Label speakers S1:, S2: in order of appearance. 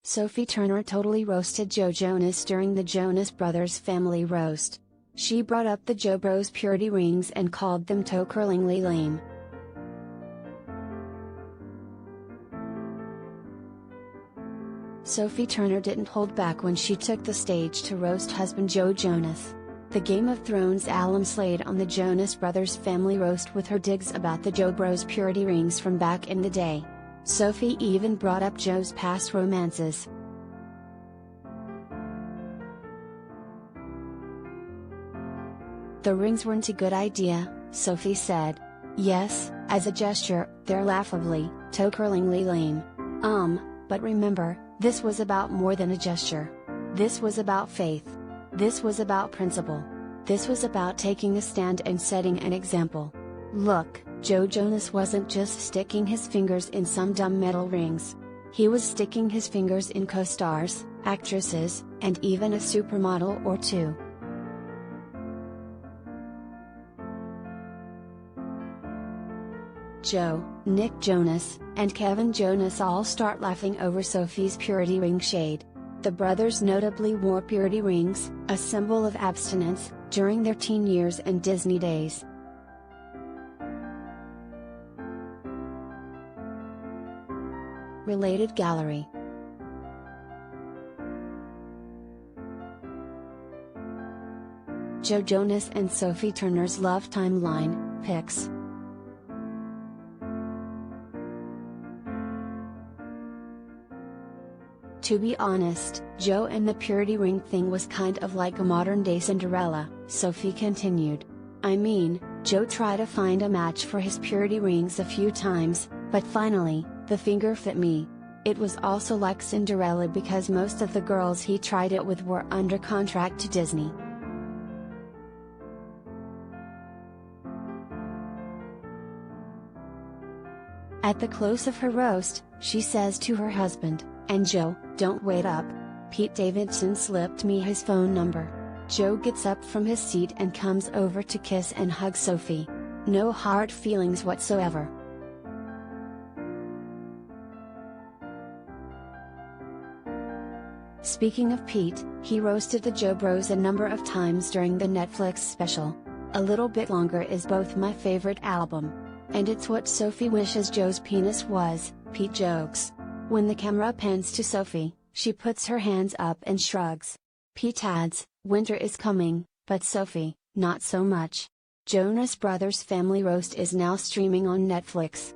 S1: Sophie Turner totally roasted Joe Jonas during the Jonas Brothers Family Roast. She brought up the JoBros purity rings and called them toe-curlingly lame. Sophie Turner didn't hold back when she took the stage to roast husband Joe Jonas. The Game of Thrones alum slayed on the Jonas Brothers Family Roast with her digs about the JoBros purity rings from back in the day. Sophie even brought up Joe's past romances. "The rings weren't a good idea," Sophie said. "Yes, as a gesture, they're laughably, toe-curlingly lame. But remember, this was about more than a gesture. This was about faith. This was about principle. This was about taking a stand and setting an example. Look, Joe Jonas wasn't just sticking his fingers in some dumb metal rings. He was sticking his fingers in co-stars, actresses, and even a supermodel or two." Joe, Nick Jonas, and Kevin Jonas all start laughing over Sophie's purity ring shade. The brothers notably wore purity rings, a symbol of abstinence, during their teen years and Disney days. Related gallery. Joe Jonas and Sophie Turner's love timeline, pics. To be honest, Joe and the purity ring thing was kind of like a modern-day Cinderella, Sophie continued. I mean, Joe tried to find a match for his purity rings a few times, but finally, the finger fit me. It was also like Cinderella because most of the girls he tried it with were under contract to Disney. At the close of her roast, she says to her husband, "And Joe, don't wait up. Pete Davidson slipped me his phone number." Joe gets up from his seat and comes over to kiss and hug Sophie. No hard feelings whatsoever. Speaking of Pete, he roasted the JoBros a number of times during the Netflix special. A Little Bit Longer is both my favorite album. And it's what Sophie wishes Joe's penis was, Pete jokes. When the camera pans to Sophie, she puts her hands up and shrugs. Pete adds, "Winter is coming, but Sophie, not so much." Jonas Brothers Family Roast is now streaming on Netflix.